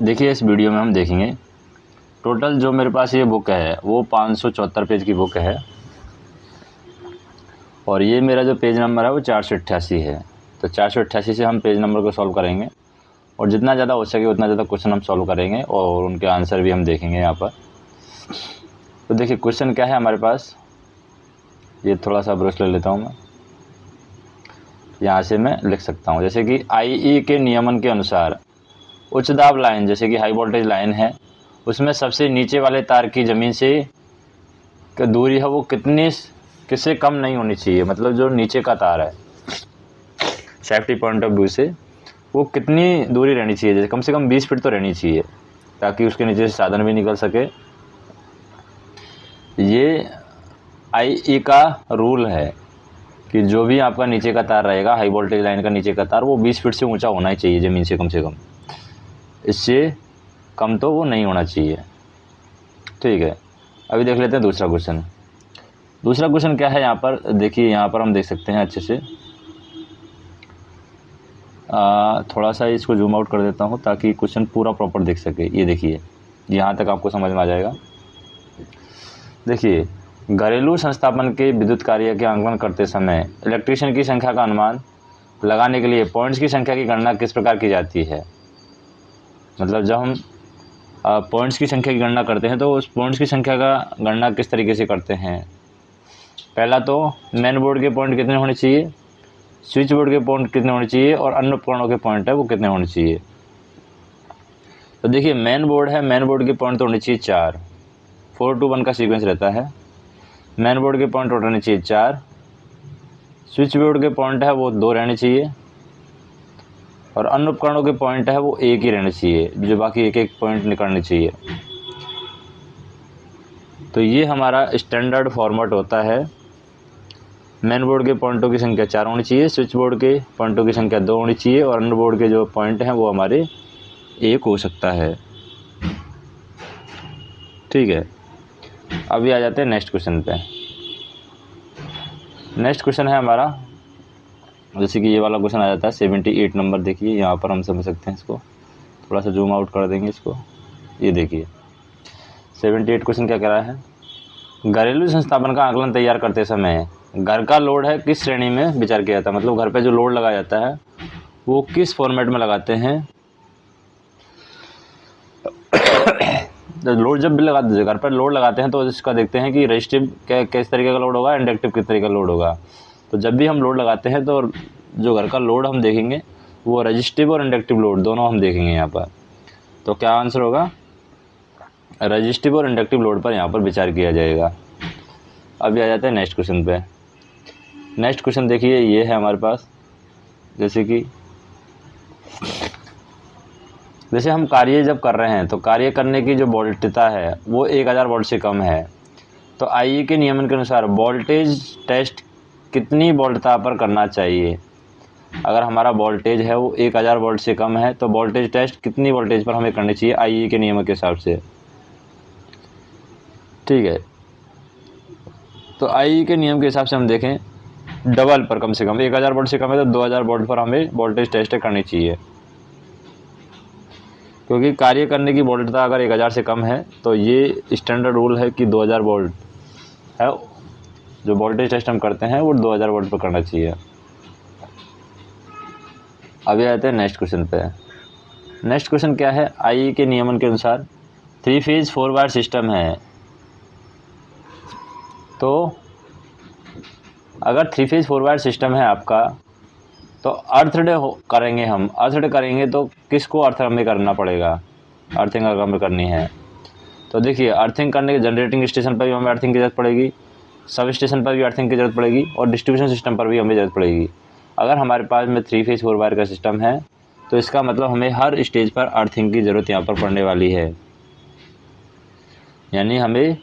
देखिए इस वीडियो में हम देखेंगे टोटल जो मेरे पास ये बुक है वो 574 पेज की बुक है और ये मेरा जो पेज नंबर है वो 488 है। तो 488 से हम पेज नंबर को सॉल्व करेंगे और जितना ज़्यादा हो सके उतना ज़्यादा क्वेश्चन हम सॉल्व करेंगे और उनके आंसर भी हम देखेंगे यहाँ पर। तो देखिए क्वेश्चन क्या है हमारे पास, ये थोड़ा सा ब्रश ले लेता हूँ मैं, यहाँ से मैं लिख सकता हूँ। जैसे कि IE के नियमन के अनुसार उच्च दाब लाइन जैसे कि हाई वोल्टेज लाइन है उसमें सबसे नीचे वाले तार की ज़मीन से दूरी है वो किससे कम नहीं होनी चाहिए। मतलब जो नीचे का तार है सेफ्टी पॉइंट ऑफ व्यू से वो कितनी दूरी रहनी चाहिए, जैसे कम से कम 20 फीट तो रहनी चाहिए ताकि उसके नीचे से साधन भी निकल सके। ये IE का रूल है कि जो भी आपका नीचे का तार रहेगा हाई वोल्टेज लाइन का नीचे का तार वो 20 फीट से ऊंचा होना ही चाहिए ज़मीन से कम, इससे कम तो वो नहीं होना चाहिए। ठीक है, अभी देख लेते हैं दूसरा क्वेश्चन। दूसरा क्वेश्चन क्या है यहाँ पर देखिए, यहाँ पर हम देख सकते हैं अच्छे से। थोड़ा सा इसको जूम आउट कर देता हूँ ताकि क्वेश्चन पूरा प्रॉपर दिख सके। ये देखिए यहाँ तक आपको समझ में आ जाएगा। देखिए घरेलू संस्थापन के विद्युत कार्य के आंकलन करते समय इलेक्ट्रीशियन की संख्या का अनुमान लगाने के लिए पॉइंट्स की संख्या की गणना किस प्रकार की जाती है। मतलब जब हम पॉइंट्स की संख्या की गणना करते हैं तो उस पॉइंट्स की संख्या का गणना किस तरीके से करते हैं। पहला तो मेन बोर्ड के पॉइंट कितने होने चाहिए, स्विच बोर्ड के पॉइंट कितने होने चाहिए और अन्य उपकरणों के पॉइंट है वो कितने होने चाहिए। तो देखिए मेन बोर्ड है, मेन बोर्ड के पॉइंट तो होने चाहिए 4, 4 to 1 का सीक्वेंस रहता है। मेन बोर्ड के पॉइंट होने चाहिए 4, स्विच बोर्ड के पॉइंट है वो 2 रहने चाहिए और अन्य उपकरणों के पॉइंट है वो 1 ही रहने चाहिए, जो बाकी एक एक पॉइंट निकलने चाहिए। तो ये हमारा स्टैंडर्ड फॉर्मेट होता है। मेन बोर्ड के पॉइंटों की संख्या 4 होनी चाहिए, स्विच बोर्ड के पॉइंटों की संख्या 2 होनी चाहिए और अन्य बोर्ड के जो पॉइंट हैं वो हमारे 1 हो सकता है। ठीक है, अभी आ जाते हैं नेक्स्ट क्वेश्चन पे। नेक्स्ट क्वेश्चन है हमारा, जैसे कि ये वाला क्वेश्चन आ जाता है 78 नंबर। देखिए यहाँ पर हम समझ सकते हैं इसको, थोड़ा सा जूम आउट कर देंगे इसको। ये देखिए 78 क्वेश्चन क्या कह रहा है, घरेलू संस्थापन का आकलन तैयार करते समय घर का लोड है किस श्रेणी में विचार किया जाता है। मतलब घर पे जो लोड लगाया जाता है वो किस फॉर्मेट में लगाते हैं। तो लोड जब भी लगाते हैं, घर पर लोड लगाते हैं तो इसका देखते हैं कि रेजिस्टिव किस तरीके का लोड होगा, इंडक्टिव किस तरीके का लोड होगा। तो जब भी हम लोड लगाते हैं तो जो घर का लोड हम देखेंगे वो रेजिस्टिव और इंडक्टिव लोड दोनों हम देखेंगे यहाँ पर। तो क्या आंसर होगा, रेजिस्टिव और इंडक्टिव लोड पर यहाँ पर विचार किया जाएगा। अभी आ जाते हैं नेक्स्ट क्वेश्चन पे। नेक्स्ट क्वेश्चन देखिए ये है हमारे पास, जैसे हम कार्य जब कर रहे हैं तो कार्य करने की जो वोल्टता है वो 1000 वोल्ट से कम है। तो IE के नियमन के अनुसार वोल्टेज टेस्ट कितनी वोल्टता पर करना चाहिए। अगर हमारा वोल्टेज है वो 1000 वोल्ट से कम है तो वोल्टेज टेस्ट कितनी वोल्टेज पर हमें करनी चाहिए IE के नियम के हिसाब से। ठीक है, तो IE के नियम के हिसाब से हम देखें डबल पर, कम से कम 1000 वोल्ट से कम है तो 2000 वोल्ट पर हमें वोल्टेज टेस्ट करनी चाहिए, क्योंकि कार्य करने की वोल्टता अगर 1000 से कम है तो ये स्टैंडर्ड रूल है कि 2000 वोल्ट है, जो वोल्टेज टेस्ट हम करते हैं वो 2000 वोल्ट पर करना चाहिए। अभी आते हैं नेक्स्ट क्वेश्चन पे। नेक्स्ट क्वेश्चन क्या है, IE के नियमन के अनुसार 3 फेज 4 वायर सिस्टम है। तो अगर 3 फेज 4 वायर सिस्टम है आपका तो अर्थड करेंगे हम, अर्थड करेंगे तो किसको अर्थ हमें करना पड़ेगा, अर्थिंग अगर हमें करनी है। तो देखिए अर्थिंग करने के जनरेटिंग स्टेशन पर भी हमें अर्थिंग की ज़रूरत पड़ेगी, सब स्टेशन पर भी अर्थिंग की ज़रूरत पड़ेगी और डिस्ट्रीब्यूशन सिस्टम पर भी हमें ज़रूरत पड़ेगी। अगर हमारे पास में 3 फेज 4 वायर का सिस्टम है तो इसका मतलब हमें हर स्टेज पर अर्थिंग की ज़रूरत यहाँ पर पड़ने वाली है। यानी हमें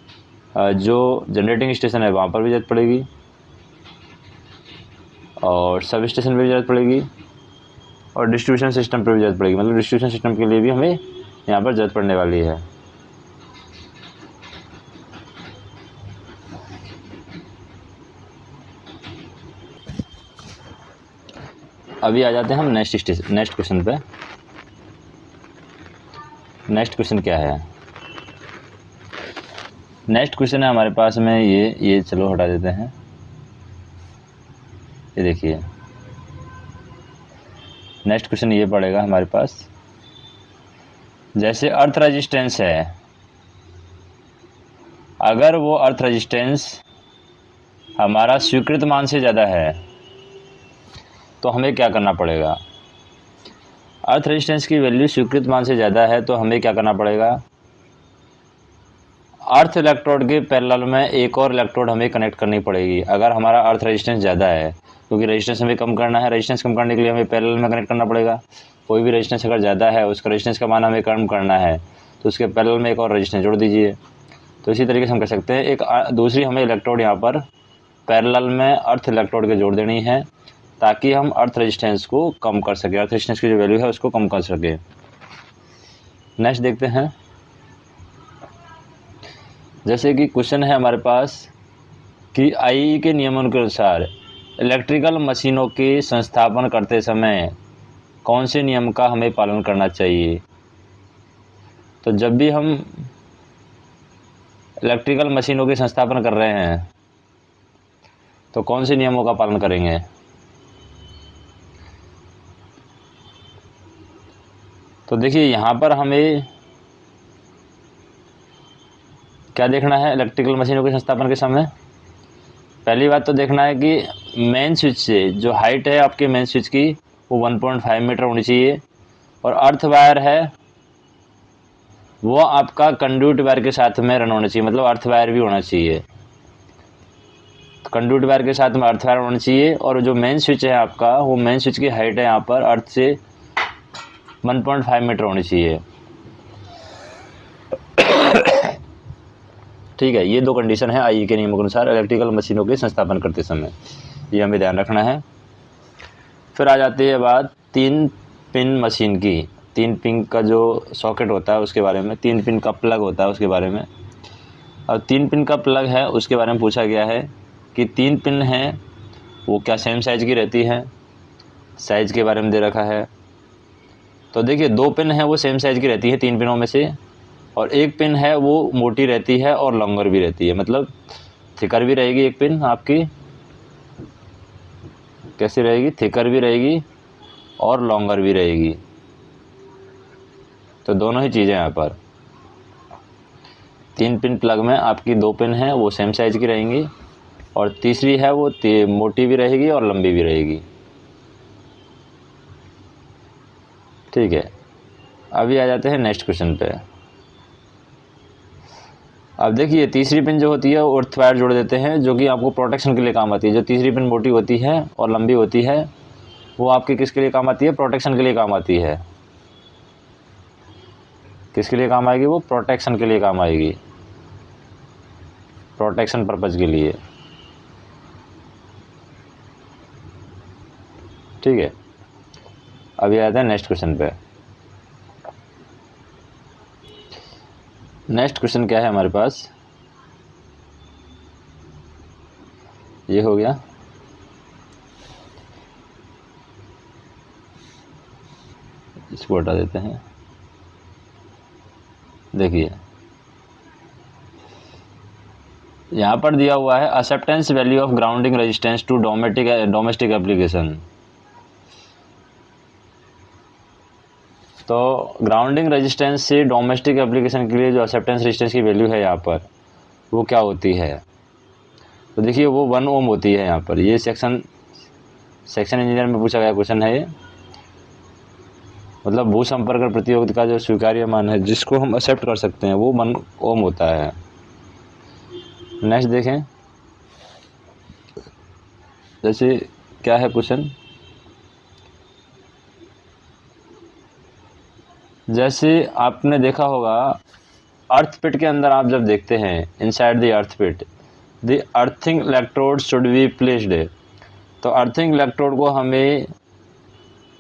जो जनरेटिंग स्टेशन है वहाँ पर भी ज़रूरत पड़ेगी और सब स्टेशन पर भी ज़रूरत पड़ेगी और डिस्ट्रीब्यूशन सिस्टम पर भी ज़रूरत पड़ेगी। मतलब डिस्ट्रीब्यूशन सिस्टम के लिए भी हमें यहाँ पर ज़रूरत पड़ने वाली है। अभी आ जाते हैं हम नेक्स्ट क्वेश्चन पे। नेक्स्ट क्वेश्चन क्या है? नेक्स्ट क्वेश्चन है हमारे पास में ये चलो हटा देते हैं। ये देखिए, नेक्स्ट क्वेश्चन ये पड़ेगा हमारे पास, जैसे अर्थ रेजिस्टेंस है, अगर वो अर्थ रेजिस्टेंस हमारा स्वीकृत मान से ज़्यादा है तो हमें क्या करना पड़ेगा? अर्थ रेजिस्टेंस की वैल्यू स्वीकृत मान से ज़्यादा है तो हमें क्या करना पड़ेगा? अर्थ इलेक्ट्रोड के पैरेलल में एक और इलेक्ट्रोड हमें कनेक्ट करनी पड़ेगी। अगर हमारा अर्थ रेजिस्टेंस ज़्यादा है, क्योंकि रेजिस्टेंस हमें कम करना है, रेजिस्टेंस कम करने के लिए हमें पैरेलल में कनेक्ट करना पड़ेगा। कोई भी रेजिस्टेंस अगर ज़्यादा है, उसका रेजिस्टेंस का मान हमें कम करना है, तो उसके पैरेलल में एक और रेजिस्टेंस जोड़ दीजिए। तो इसी तरीके से हम कह सकते हैं, एक दूसरी हमें इलेक्ट्रोड यहाँ पर पैरेलल में अर्थ इलेक्ट्रोड के जोड़ देनी है, ताकि हम अर्थ रेजिस्टेंस को कम कर सकें, अर्थ रेजिस्टेंस की जो वैल्यू है उसको कम कर सकें। नेक्स्ट देखते हैं, जैसे कि क्वेश्चन है हमारे पास कि आईई के नियमों के अनुसार इलेक्ट्रिकल मशीनों के संस्थापन करते समय कौन से नियम का हमें पालन करना चाहिए? तो जब भी हम इलेक्ट्रिकल मशीनों के संस्थापन कर रहे हैं तो कौन से नियमों का पालन करेंगे? तो देखिए, यहाँ पर हमें क्या देखना है इलेक्ट्रिकल मशीनों के संस्थापन के समय? पहली बात तो देखना है कि मेन स्विच से जो हाइट है आपके मेन स्विच की वो 1.5 मीटर होनी चाहिए, और अर्थ वायर है वो आपका कंड्यूट वायर के साथ में रन होना चाहिए, मतलब अर्थ वायर भी होना चाहिए। तो कंड्यूट वायर के साथ में अर्थ वायर होना चाहिए, और जो मेन स्विच है आपका, वो मेन स्विच की हाइट है यहाँ पर अर्थ से 1.5 मीटर होनी चाहिए। ठीक है, ये दो कंडीशन है आईई के नियमों के अनुसार इलेक्ट्रिकल मशीनों के संस्थापन करते समय, ये हमें ध्यान रखना है। फिर आ जाती है बात 3 पिन मशीन की। 3 पिन का जो सॉकेट होता है उसके बारे में, 3 पिन का प्लग होता है उसके बारे में। अब 3 पिन का प्लग है उसके बारे में पूछा गया है कि 3 पिन हैं वो क्या सेम साइज़ की रहती है? साइज़ के बारे में दे रखा है। तो देखिए, 2 पिन हैं वो सेम साइज़ की रहती है 3 पिनों में से, और 1 पिन है वो मोटी रहती है और लॉन्गर भी रहती है, मतलब थिकर भी रहेगी एक पिन आपकी, कैसी रहेगी? थिकर भी रहेगी और लॉन्गर भी रहेगी। तो दोनों ही चीज़ें यहाँ पर 3 पिन प्लग में आपकी 2 पिन हैं वो सेम साइज़ की रहेंगी, और तीसरी है वो मोटी भी रहेगी और लंबी भी रहेगी। ठीक है, अभी आ जाते हैं नेक्स्ट क्वेश्चन पे। अब देखिए, तीसरी पिन जो होती है वो अर्थ वायर जोड़ देते हैं, जो कि आपको प्रोटेक्शन के लिए काम आती है। जो तीसरी पिन मोटी होती है और लंबी होती है वो आपकी किसके लिए काम आती है? प्रोटेक्शन के लिए काम आती है। किसके लिए काम आएगी? वो प्रोटेक्शन के लिए काम आएगी, प्रोटेक्शन पर्पज़ के लिए। ठीक है, अभी आते हैं नेक्स्ट क्वेश्चन पे। नेक्स्ट क्वेश्चन क्या है हमारे पास? ये हो गया। इसको हटा देते हैं। देखिए, यहाँ पर दिया हुआ है acceptance value of grounding resistance to domestic application. तो ग्राउंडिंग रेजिस्टेंस से डोमेस्टिक एप्लीकेशन के लिए जो एक्सेप्टेंस रेजिस्टेंस की वैल्यू है यहाँ पर वो क्या होती है? तो देखिए, वो 1 ओम होती है यहाँ पर। ये सेक्शन इंजीनियर में पूछा गया क्वेश्चन है ये, मतलब भू संपर्क प्रतिरोध का जो स्वीकार्य मान है जिसको हम एक्सेप्ट कर सकते हैं वो 1 ओम होता है। नेक्स्ट देखें, जैसे क्या है क्वेश्चन, जैसे आपने देखा होगा अर्थ पिट के अंदर आप जब देखते हैं inside the earth pit the earthing electrode should be placed. तो अर्थिंग इलेक्ट्रोड को हमें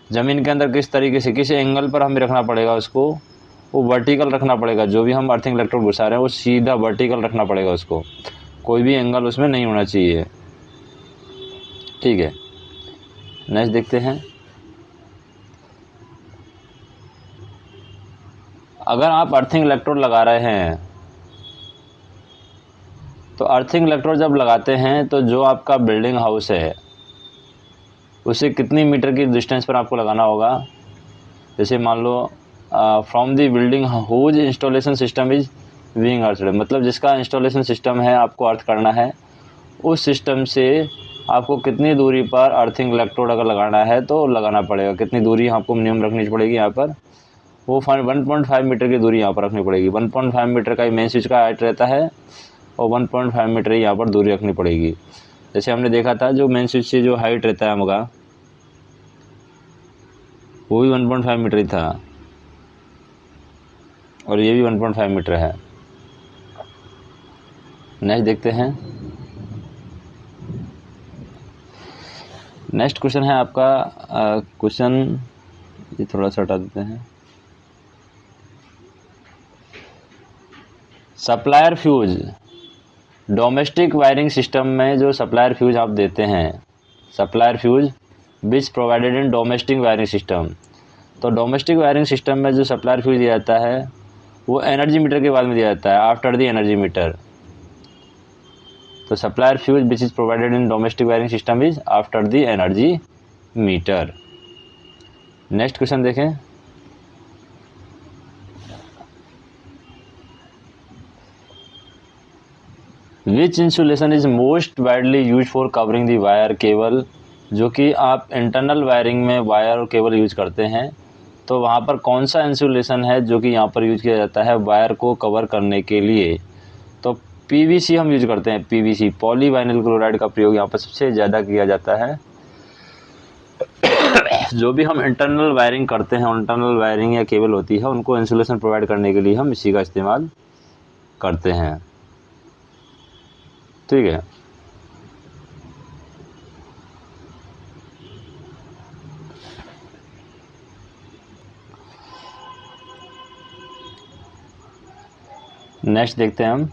ज़मीन के अंदर किस तरीके से, किस एंगल पर हमें रखना पड़ेगा? उसको वो वर्टिकल रखना पड़ेगा। जो भी हम अर्थिंग इलेक्ट्रोड घुसा रहे हैं वो सीधा वर्टिकल रखना पड़ेगा उसको, कोई भी एंगल उसमें नहीं होना चाहिए। ठीक है, नेक्स्ट देखते हैं। अगर आप अर्थिंग इलेक्ट्रोड लगा रहे हैं तो अर्थिंग इलेक्ट्रोड जब लगाते हैं तो जो आपका बिल्डिंग हाउस है उसे कितनी मीटर की डिस्टेंस पर आपको लगाना होगा। जैसे मान लो from the building whose installation system is being earthed, मतलब जिसका इंस्टॉलेशन सिस्टम है आपको अर्थ करना है, उस सिस्टम से आपको कितनी दूरी पर अर्थिंग इलेक्ट्रोड अगर लगाना है तो लगाना पड़ेगा। कितनी दूरी आपको मिनिमम रखनी पड़ेगी यहाँ पर, वो 1.5 मीटर की दूरी यहाँ पर रखनी पड़ेगी। 1.5 मीटर का मेन स्विच का हाइट रहता है और 1.5 मीटर ही यहाँ पर दूरी रखनी पड़ेगी। जैसे हमने देखा था जो मेन स्विच से जो हाइट रहता है हमारा वो भी 1.5 मीटर ही था और ये भी 1.5 मीटर है। नेक्स्ट देखते हैं। नेक्स्ट क्वेश्चन है आपका क्वेश्चन, ये थोड़ा सा हटा देते हैं। Supplier fuse, domestic wiring system में जो सप्लायर फ्यूज आप देते हैं, supplier fuse which provided in domestic wiring system, तो डोमेस्टिक वायरिंग सिस्टम में जो सप्लायर फ्यूज दिया जाता है वो एनर्जी मीटर के बाद में दिया जाता है, आफ्टर द एनर्जी मीटर। तो supplier fuse which is provided in domestic wiring system is after the energy meter. Next question देखें। Which insulation is most widely use for covering the wire cable, जो कि आप internal wiring में wire और cable use करते हैं, तो वहाँ पर कौन सा इंसुलेशन है जो कि यहाँ पर यूज किया जाता है वायर को कवर करने के लिए। तो पीवीसी हम यूज करते हैं, पीवीसी पॉलीविनाइल क्लोराइड का प्रयोग यहाँ पर सबसे ज़्यादा किया जाता है। जो भी हम इंटरनल वायरिंग करते हैं, इंटरनल वायरिंग या केबल होती है, उनको इंसुलेशन प्रोवाइड करने के लिए हम इसी का इस्तेमाल करते हैं। ठीक है। नेक्स्ट देखते हैं हम।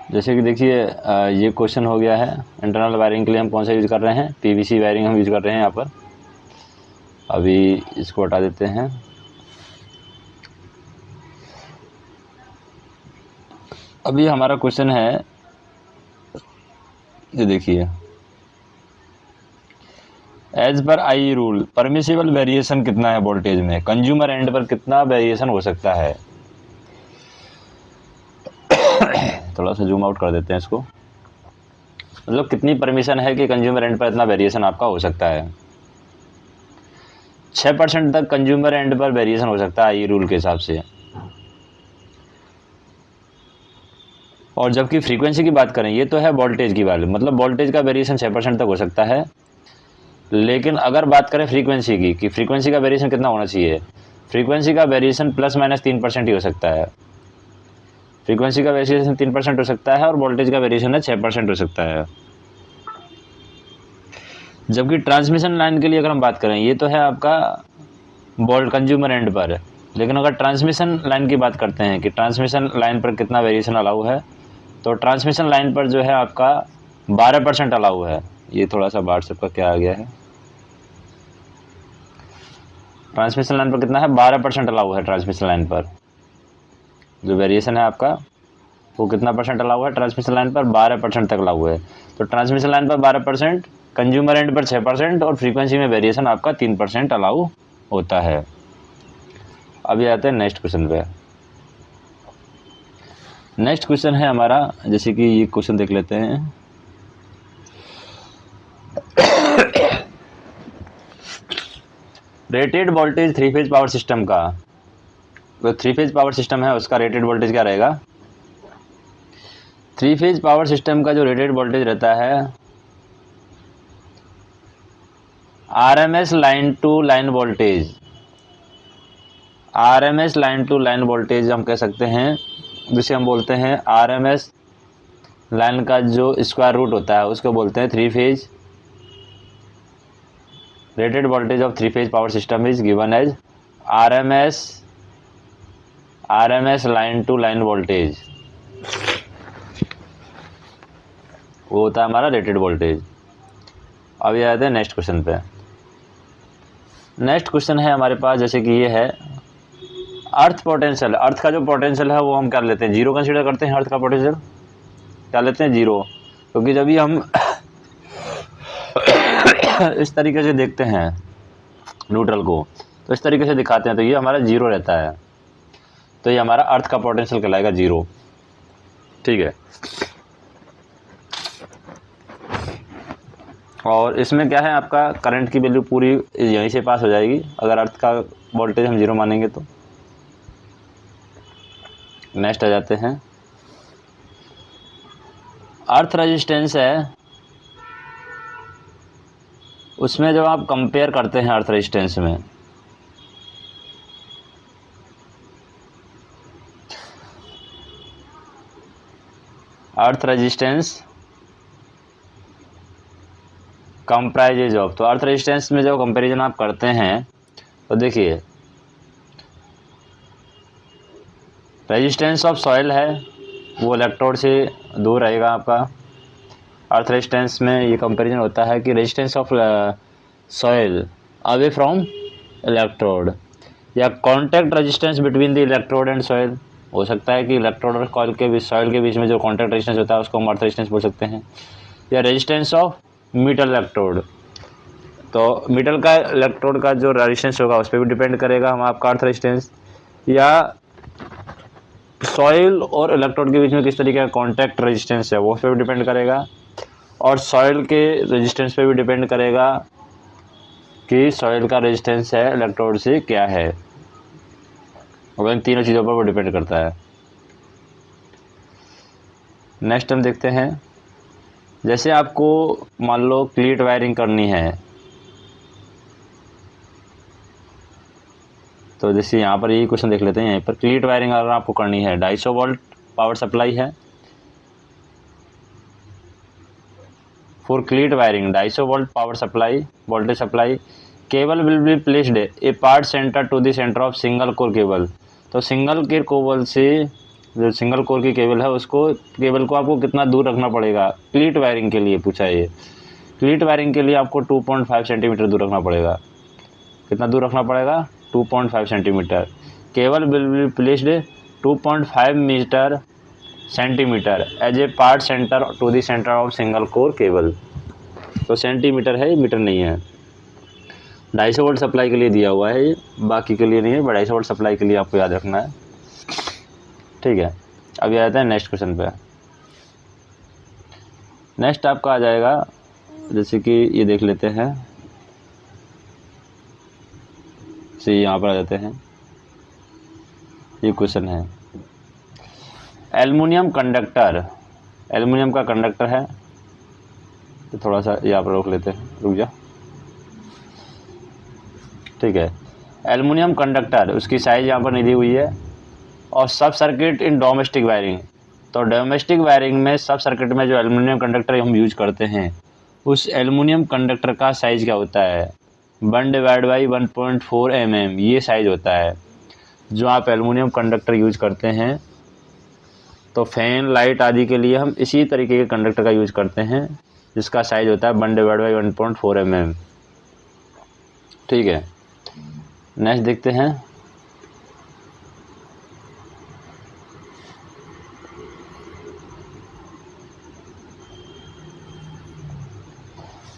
जैसे कि देखिए ये क्वेश्चन हो गया है, इंटरनल वायरिंग के लिए हम कौन सा यूज़ कर रहे हैं, पीवीसी वायरिंग हम यूज़ कर रहे हैं यहाँ पर। अभी इसको हटा देते हैं। अभी हमारा क्वेश्चन है, ये देखिए, as per I rule permissible variation कितना है वोल्टेज में, कंज्यूमर एंड पर कितना वेरिएशन हो सकता है। थोड़ा सा जूम आउट कर देते हैं इसको, मतलब कितनी परमिशन है कि कंज्यूमर एंड पर इतना वेरिएशन आपका हो सकता है। 6% तक कंज्यूमर एंड पर वेरिएशन हो सकता है आई रूल के हिसाब से। और जबकि फ्रीक्वेंसी की बात करें, ये तो है वोल्टेज की वैल्यू, मतलब वोल्टेज का वेरिएशन 6% तक हो सकता है। लेकिन अगर बात करें फ्रीक्वेंसी की कि फ्रीक्वेंसी का वेरिएशन कितना होना चाहिए, फ्रीक्वेंसी का वेरिएशन ±3% ही हो सकता है। फ्रीक्वेंसी का वेरिएशन 3% हो सकता है और वोल्टेज का वेरिएशन है 6% हो सकता है। जबकि ट्रांसमिशन लाइन के लिए अगर हम बात करें, ये तो है आपका वोल्ट कंज्यूमर एंड पर, लेकिन अगर ट्रांसमिशन लाइन की बात करते हैं कि ट्रांसमिशन लाइन पर कितना वेरिएशन अलाउ है, तो ट्रांसमिशन लाइन पर जो है आपका 12% अलाउ है। ये थोड़ा सा व्हाट्सएप का क्या आ गया है, ट्रांसमिशन लाइन पर कितना है, 12% अलाउ है। ट्रांसमिशन लाइन पर जो वेरिएशन है आपका वो कितना परसेंट अलाउ है, ट्रांसमिशन लाइन पर 12% तक अलाउ है। तो ट्रांसमिशन लाइन पर 12%, कंज्यूमर एंड पर 6% और फ्रीक्वेंसी में वेरिएशन आपका 3% अलाउ होता है। अभी आते हैं नेक्स्ट क्वेश्चन पे। नेक्स्ट क्वेश्चन है हमारा, जैसे कि ये क्वेश्चन देख लेते हैं। Rated voltage 3 phase power system का, तो 3 फेज पावर सिस्टम है उसका रेटेड वोल्टेज क्या रहेगा। 3 फेज पावर सिस्टम का जो रेटेड वोल्टेज रहता है, RMS line to line voltage, RMS line to line voltage हम कह सकते हैं, जिसे हम बोलते हैं आरएमएस लाइन का जो स्क्वायर रूट होता है उसको बोलते हैं 3 phase. Rated voltage of 3 phase power system is given as RMS line to line voltage, वो होता है हमारा रेटेड वोल्टेज। अब ये आते हैं नेक्स्ट क्वेश्चन पे। नेक्स्ट क्वेश्चन है हमारे पास, जैसे कि ये है अर्थ पोटेंशियल। अर्थ का जो पोटेंशियल है वो हम क्या लेते हैं, जीरो कंसीडर करते हैं। अर्थ का पोटेंशियल क्या लेते हैं, जीरो, क्योंकि जब भी हम इस तरीके से देखते हैं न्यूट्रल को, तो इस तरीके से दिखाते हैं, तो ये हमारा जीरो रहता है, तो ये हमारा अर्थ का पोटेंशियल कहलाएगा जीरो। ठीक है, और इसमें क्या है, आपका करंट की वैल्यू पूरी यहीं से पास हो जाएगी अगर अर्थ का वोल्टेज हम जीरो मानेंगे तो। नेक्स्ट आ जाते हैं, अर्थ रेजिस्टेंस है, उसमें जब आप कंपेयर करते हैं अर्थ रेजिस्टेंस में, अर्थ रेजिस्टेंस कंप्राइजेज ऑफ, तो अर्थ रेजिस्टेंस में जब कंपैरिजन आप करते हैं तो देखिए रेजिस्टेंस ऑफ सॉइल है वो इलेक्ट्रोड से दूर रहेगा आपका। अर्थ रेजिस्टेंस में ये कंपैरिजन होता है कि resistance of soil away from electrode, या contact resistance between the electrode and soil. हो सकता है कि इलेक्ट्रोड और कॉइल के बीच, सॉइल के बीच में जो कॉन्टैक्ट रेजिस्टेंस होता है उसको हम अर्थ रेजिस्टेंस बोल सकते हैं। या रेजिस्टेंस ऑफ मेटल इलेक्ट्रोड, तो मेटल का इलेक्ट्रोड का जो रेजिस्टेंस होगा उस पर भी डिपेंड करेगा हम आपका अर्थ रेजिस्टेंस। या सॉइल और इलेक्ट्रोड के बीच में किस तरीके का कॉन्टैक्ट रेजिस्टेंस है वो उस पर भी डिपेंड करेगा, और सॉइल के रेजिस्टेंस पे भी डिपेंड करेगा कि सॉइल का रेजिस्टेंस है इलेक्ट्रोड से क्या है, और इन तीनों चीज़ों पर वो डिपेंड करता है। नेक्स्ट हम देखते हैं, जैसे आपको मान लो क्लीट वायरिंग करनी है, तो जैसे यहाँ पर यही क्वेश्चन देख लेते हैं। यहाँ पर क्लीट वायरिंग अगर आपको करनी है, 250 वोल्ट पावर सप्लाई है for cleat wiring, 250 volt power supply voltage supply, cable will be placed apart centre to the centre of single core cable. तो सिंगल कोर केबल से, जो सिंगल कोर की cable है उसको, cable को आपको कितना दूर रखना पड़ेगा क्लीट वायरिंग के लिए पूछा है। ये क्लीट वायरिंग के लिए आपको 2.5 सेंटीमीटर दूर रखना पड़ेगा। कितना दूर रखना पड़ेगा, 2.5 centimetre. Cable will be placed 2.5 metre centimetre as apart centre to the centre of single core cable. तो सेंटीमीटर है, मीटर नहीं है। 250 वोल्ट सप्लाई के लिए दिया हुआ है ये, बाकी के लिए नहीं है। 250 वोल्ट सप्लाई के लिए आपको याद रखना है। ठीक है, अभी आ जाता है नेक्स्ट क्वेश्चन पे। नेक्स्ट आपका आ जाएगा, जैसे कि ये देख लेते हैं, से यहाँ पर आ जाते हैं। ये क्वेश्चन है एल्युमिनियम कंडक्टर, एल्युमिनियम का कंडक्टर है, तो थोड़ा सा यहाँ पर रोक लेते हैं, रुक जा। ठीक है, एल्युमिनियम कंडक्टर, उसकी साइज यहाँ पर नहीं दी हुई है। और सब सर्किट इन डोमेस्टिक वायरिंग, तो डोमेस्टिक वायरिंग में सब सर्किट में जो एल्युमिनियम कंडक्टर हम यूज करते हैं, उस एल्युमिनियम कंडक्टर का साइज क्या होता है, 1/1.4 mm, ये साइज होता है। जो आप एल्युमिनियम कंडक्टर यूज करते हैं, तो फैन लाइट आदि के लिए हम इसी तरीके के कंडक्टर का यूज करते हैं, जिसका साइज होता है 1/1.4 mm। ठीक है, नेक्स्ट देखते हैं,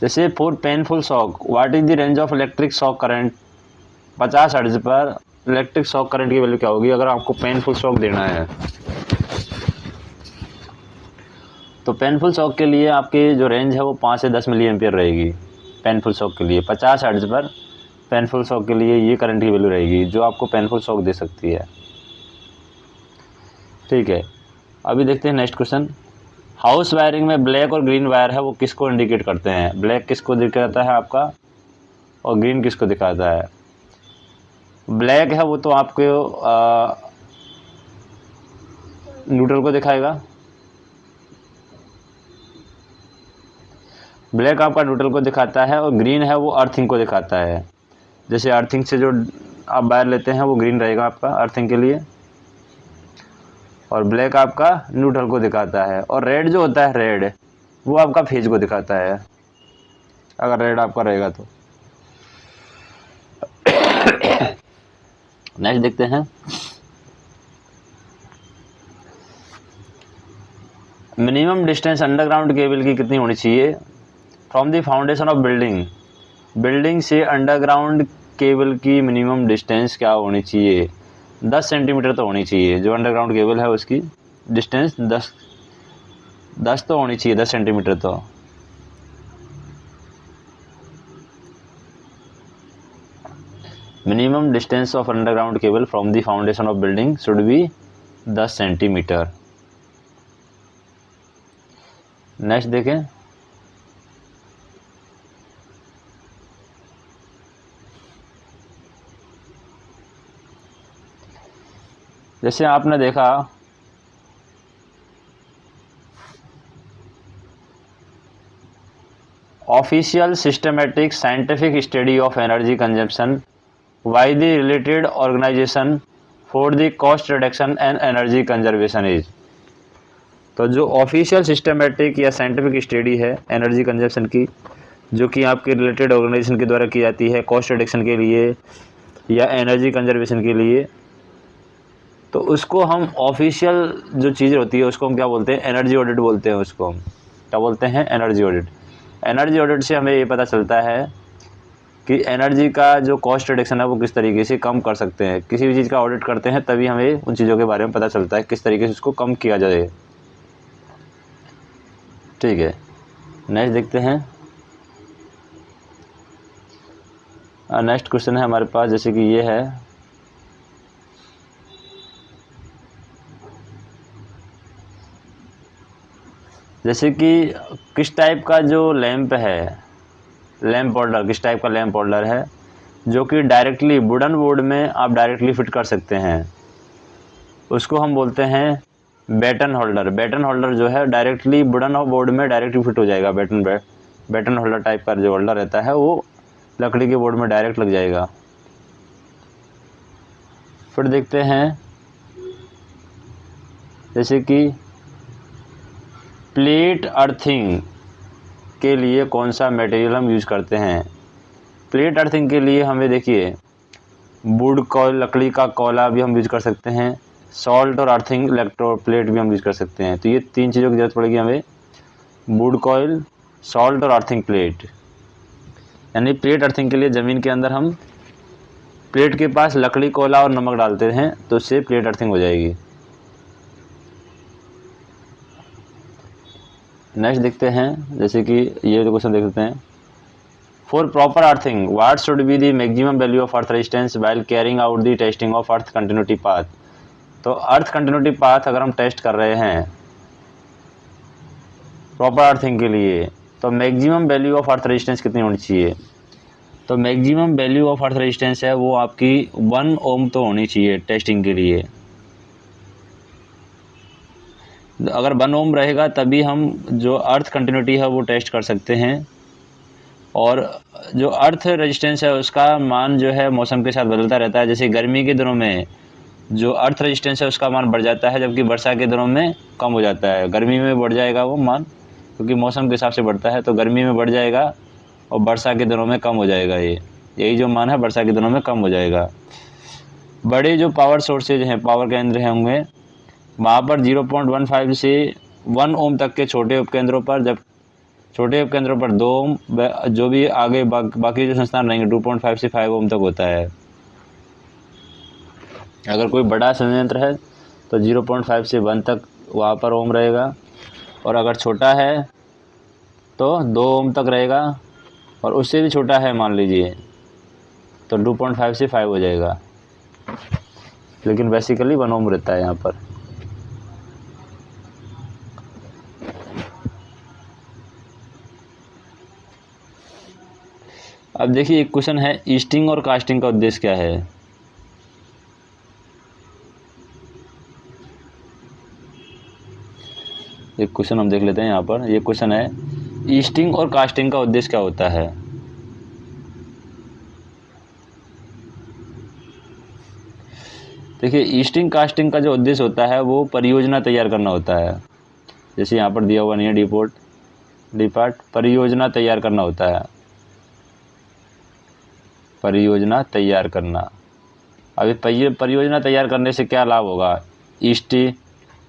जैसे for painful shock what is the range of electric shock current. 50 hertz पर इलेक्ट्रिक शॉक करंट की वैल्यू क्या होगी अगर आपको पेनफुल शॉक देना है। तो पेनफुल शॉक के लिए आपकी जो रेंज है वो 5 से 10 मिली एम्पियर रहेगी। पेनफुल शॉक के लिए 50 हर्ट्ज पर पेनफुल शॉक के लिए ये करंट की वैल्यू रहेगी जो आपको पेनफुल शॉक दे सकती है। ठीक है, अभी देखते हैं नेक्स्ट क्वेश्चन। हाउस वायरिंग में ब्लैक और ग्रीन वायर है, वो किसको इंडिकेट करते हैं। ब्लैक किसको दिखाता है आपका, और ग्रीन किसको दिखाता है। ब्लैक है वो तो आपके न्यूट्रल को दिखाएगा, ब्लैक आपका न्यूट्रल को दिखाता है, और ग्रीन है वो अर्थिंग को दिखाता है। जैसे अर्थिंग से जो आप वायर लेते हैं वो ग्रीन रहेगा आपका अर्थिंग के लिए, और ब्लैक आपका न्यूट्रल को दिखाता है। और रेड जो होता है, रेड वो आपका फेज को दिखाता है, अगर रेड आपका रहेगा तो। नेक्स्ट देखते हैं, मिनिमम डिस्टेंस अंडरग्राउंड केबल की कितनी होनी चाहिए from the foundation of building. Building से अंडरग्राउंड केबल की मिनिमम डिस्टेंस क्या होनी चाहिए? 10 सेंटीमीटर तो होनी चाहिए। जो अंडरग्राउंड केबल है उसकी डिस्टेंस 10 तो होनी चाहिए, 10 सेंटीमीटर तो। Minimum distance of underground cable from the foundation of building should be 10 centimetre. Next देखें, जैसे आपने देखा official systematic scientific study of energy consumption by the related organization for the cost reduction and energy conservation is. तो जो official systematic या scientific study है energy consumption की, जो कि आपके रिलेटेड ऑर्गेनाइजेशन के द्वारा की जाती है कॉस्ट रिडक्शन के लिए या एनर्जी कंजर्वेशन के लिए, तो उसको हम ऑफिशियल जो चीज़ होती है उसको हम क्या बोलते हैं? एनर्जी ऑडिट बोलते हैं। उसको हम क्या बोलते हैं? Energy audit. एनर्जी ऑडिट से हमें ये पता चलता है कि एनर्जी का जो कॉस्ट रिडक्शन है वो किस तरीके से कम कर सकते हैं। किसी भी चीज़ का ऑडिट करते हैं तभी हमें उन चीज़ों के बारे में पता चलता है किस तरीके से उसको कम किया जाए। ठीक है, नेक्स्ट देखते हैं। नेक्स्ट क्वेश्चन है हमारे पास, जैसे कि ये है, जैसे कि किस टाइप का जो लैंप है, लैंप होल्डर, किस टाइप का लैंप होल्डर है जो कि डायरेक्टली वुडन बोर्ड में आप डायरेक्टली फिट कर सकते हैं, उसको हम बोलते हैं बैटन होल्डर। बैटन होल्डर जो है डायरेक्टली वुडन बोर्ड में डायरेक्टली फिट हो जाएगा। बैटन होल्डर टाइप का जो होल्डर रहता है वो लकड़ी के बोर्ड में डायरेक्ट लग जाएगा। फिर देखते हैं, जैसे कि प्लेट अर्थिंग के लिए कौन सा मटेरियल हम यूज़ करते हैं? प्लेट अर्थिंग के लिए हमें देखिए वुड कॉयल, लकड़ी का कोयला भी हम यूज़ कर सकते हैं, सॉल्ट और अर्थिंग इलेक्ट्रो प्लेट भी हम यूज़ कर सकते हैं। तो ये 3 चीज़ों की ज़रूरत पड़ेगी हमें, वुड कॉयल, सॉल्ट और अर्थिंग प्लेट। यानी प्लेट अर्थिंग के लिए ज़मीन के अंदर हम प्लेट के पास लकड़ी, कोयला और नमक डालते हैं तो उससे प्लेट अर्थिंग हो जाएगी। नेक्स्ट देखते हैं, जैसे कि ये क्वेश्चन देख सकते हैं, for proper earthing what should be the maximum value of earth resistance while carrying out the testing of earth continuity path. तो अर्थ कंटिन्यूटी पाथ अगर हम टेस्ट कर रहे हैं प्रॉपर अर्थिंग के लिए, तो maximum value of earth resistance कितनी होनी चाहिए? तो maximum value of earth resistance है वो आपकी 1 ओम तो होनी चाहिए टेस्टिंग के लिए। अगर 1 ओम रहेगा तभी हम जो अर्थ कंटिन्यूटी है वो टेस्ट कर सकते हैं। और जो अर्थ रेजिस्टेंस है उसका मान जो है मौसम के साथ बदलता रहता है। जैसे गर्मी के दिनों में जो अर्थ रेजिस्टेंस है उसका मान बढ़ जाता है, जबकि वर्षा के दिनों में कम हो जाता है। गर्मी में बढ़ जाएगा वो मान, क्योंकि मौसम के हिसाब से बढ़ता है, तो गर्मी में बढ़ जाएगा और वर्षा के दिनों में कम हो जाएगा। यही जो मान है वर्षा के दिनों में कम हो जाएगा। बड़े जो पावर सोर्सेज हैं, पावर केंद्र हैं होंगे, वहाँ पर 0.15 से 1 ओम तक के छोटे उपकेंद्रों पर, जब छोटे उपकेंद्रों पर 2 ओम, जो भी आगे बाकी जो संस्थान रहेंगे 2.5 से 5 ओम तक होता है। अगर कोई बड़ा संयंत्र है तो 0.5 से 1 तक वहाँ पर ओम रहेगा, और अगर छोटा है तो 2 ओम तक रहेगा, और उससे भी छोटा है मान लीजिए तो 2.5 से 5 हो जाएगा, लेकिन बेसिकली 1 ओम रहता है यहाँ पर। अब देखिए एक क्वेश्चन है, ईस्टिंग और कास्टिंग का उद्देश्य क्या है? एक क्वेश्चन हम देख लेते हैं यहाँ पर। ये क्वेश्चन है, ईस्टिंग और कास्टिंग का उद्देश्य क्या होता है? देखिए ईस्टिंग कास्टिंग का जो उद्देश्य होता है वो परियोजना तैयार करना होता है। जैसे यहाँ पर दिया हुआ नहीं है, डिपार्ट परियोजना तैयार करना होता है, परियोजना तैयार करना। अभी परियोजना तैयार करने से क्या लाभ होगा?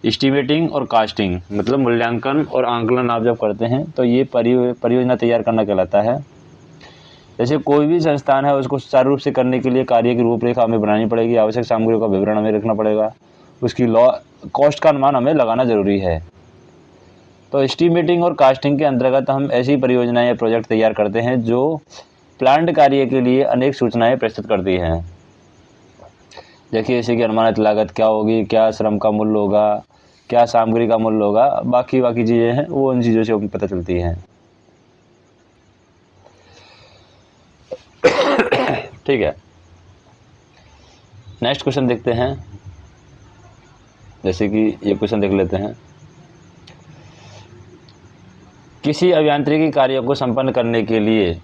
एस्टिमेटिंग और कास्टिंग, मतलब मूल्यांकन और आंकलन आप जब करते हैं तो ये परियोजना तैयार करना कहलाता है। जैसे कोई भी संस्थान है उसको सुचारू रूप से करने के लिए कार्य की रूपरेखा हमें बनानी पड़ेगी, आवश्यक सामग्रियों का विवरण हमें रखना पड़ेगा, उसकी कॉस्ट का अनुमान हमें लगाना जरूरी है। तो एस्टिमेटिंग और कास्टिंग के अंतर्गत हम ऐसी परियोजनाएं या प्रोजेक्ट तैयार करते हैं जो प्लान्ड कार्य के लिए अनेक सूचनाएं प्रस्तुत करती हैं। देखिए जैसे कि अनुमानित लागत क्या होगी, क्या श्रम का मूल्य होगा, क्या सामग्री का मूल्य होगा, बाकी चीज़ें हैं वो उन चीज़ों से हमें पता चलती हैं। ठीक है, नेक्स्ट क्वेश्चन देखते हैं। जैसे कि ये क्वेश्चन देख लेते हैं। किसी अभियांत्रिकी कार्य को संपन्न करने के लिए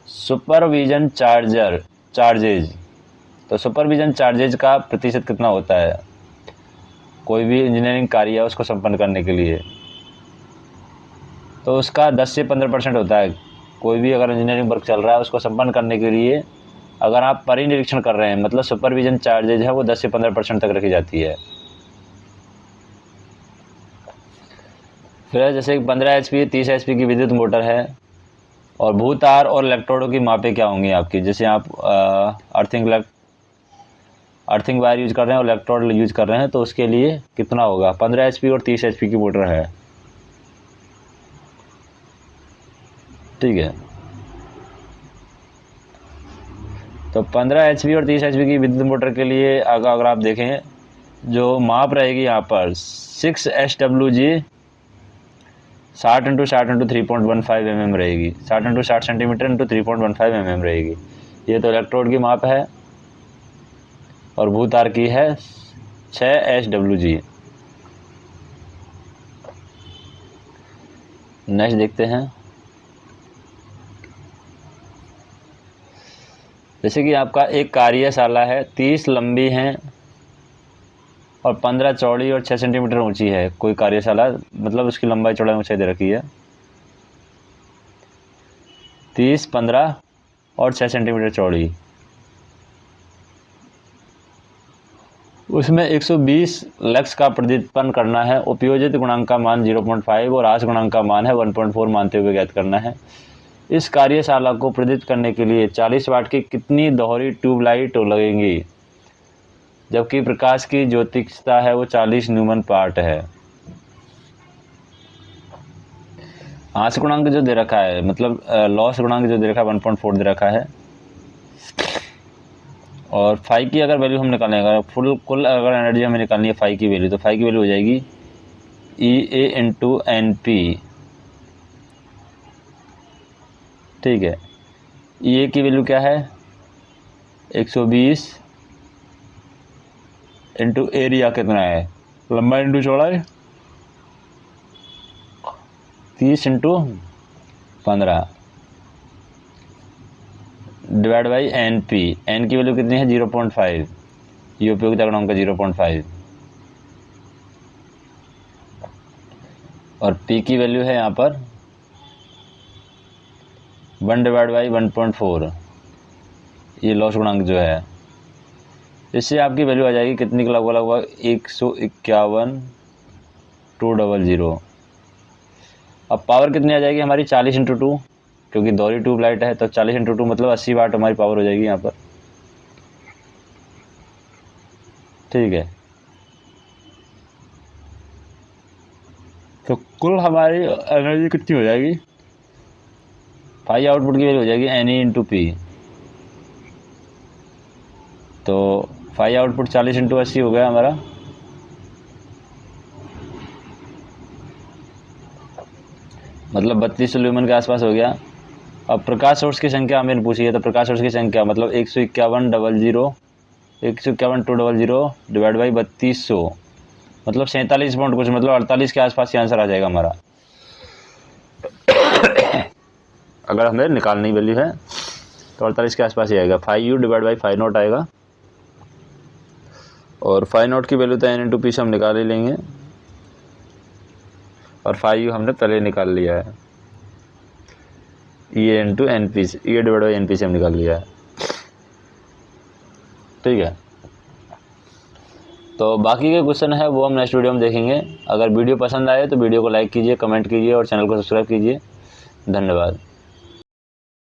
सुपरविजन चार्जेज, तो सुपरविजन चार्जेज का प्रतिशत कितना होता है कोई भी इंजीनियरिंग कार्य है उसको संपन्न करने के लिए? तो उसका 10 से 15% होता है। कोई भी अगर इंजीनियरिंग वर्क चल रहा है उसको संपन्न करने के लिए अगर आप परिनिरीक्षण कर रहे हैं, मतलब सुपरविजन चार्जेज है वो 10 से 15% तक रखी जाती है। फिर जैसे 15 HP 30 HP की विद्युत मोटर है और भूतार और इलेक्ट्रोडों की मापें क्या होंगी आपकी? जैसे आप अर्थिंग वायर यूज कर रहे हैं और इलेक्ट्रोड यूज कर रहे हैं तो उसके लिए कितना होगा? 15 HP और 30 HP की मोटर है। ठीक है, तो 15 HP और 30 HP की विद्युत मोटर के लिए अगर आप देखें जो माप रहेगी यहाँ पर 6 SWG 60 × 60 × 3.15 mm रहेगी, 60 × 60 सेंटीमीटर × 3.15 mm रहेगी। ये तो इलेक्ट्रोड की माप है और भूतार की है 6 SWG। नेक्स्ट देखते हैं। जैसे कि आपका एक कार्यशाला है, 30 लंबी है और 15 चौड़ी और 6 सेंटीमीटर ऊंची है। कोई कार्यशाला मतलब उसकी लंबाई चौड़ाई ऊंचाई दे रखी है 30, 15 और 6 सेंटीमीटर चौड़ी। उसमें 120 लक्स का प्रतिपन्न करना है। उपयोजित गुणांक का मान 0.5 और आस गुणांक का मान है 1.4 मानते हुए ज्ञात करना है। इस कार्यशाला को प्रदीप्त करने के लिए 40 वाट की कितनी दोहरी ट्यूबलाइट लगेंगी, जबकि प्रकाश की ज्योतिक्षता है वो 40 न्यूमन पार्ट है। आंश गुणांक जो दे रखा है, मतलब लॉस गुणांक जो दे रखा है 1.4 दे रखा है। और फाई की अगर वैल्यू हम निकालें, अगर कुल अगर एनर्जी हमें निकालनी है फाई की वैल्यू, तो फाई की वैल्यू हो जाएगी EA × NP। ठीक है, EA की वैल्यू क्या है 120 × एरिया कितना है, लंबाई × चौड़ाई 30 × 15 डिवाइड बाई NP। N की वैल्यू कितनी है 0.5, ये उपयोगिता गुणांक का 0.5 और P की वैल्यू है यहाँ पर 1 डिवाइड बाई 1.4, ये लॉस गुणांक जो है। इससे आपकी वैल्यू आ जाएगी कितनी, लगभग 151,200। अब पावर कितनी आ जाएगी हमारी 40 × 2, क्योंकि दोहरी ट्यूबलाइट है तो 40 × 2 मतलब 80 वाट हमारी पावर हो जाएगी यहाँ पर। ठीक है, तो कुल हमारी एनर्जी कितनी हो जाएगी, फाई आउटपुट की वैल्यू हो जाएगी NE × P। तो फाई आउटपुट 40 × 80 हो गया हमारा, मतलब 3200 ल्यूमन के आसपास हो गया। अब प्रकाश सोर्स की संख्या हमें पूछी है, तो प्रकाश सोर्स की संख्या मतलब 151,200 डिवाइड बाई 3200, मतलब 47 पॉइंट कुछ, मतलब 48 के आसपास ही आंसर आ जाएगा हमारा। अगर हमें निकालनी वैल्यू है तो 48 के आसपास ही आएगा। 5U डिवाइड बाई 5 नॉट आएगा और 5 नॉट की वैल्यू तो N × P से हम निकाल ही लेंगे और 5U हमने पहले निकाल लिया है, EA × NP, EA divide by NP से हम निकाल लिया है। ठीक है, तो बाकी के क्वेश्चन है वो हम नेक्स्ट वीडियो में देखेंगे। अगर वीडियो पसंद आए तो वीडियो को लाइक कीजिए, कमेंट कीजिए और चैनल को सब्सक्राइब कीजिए। धन्यवाद।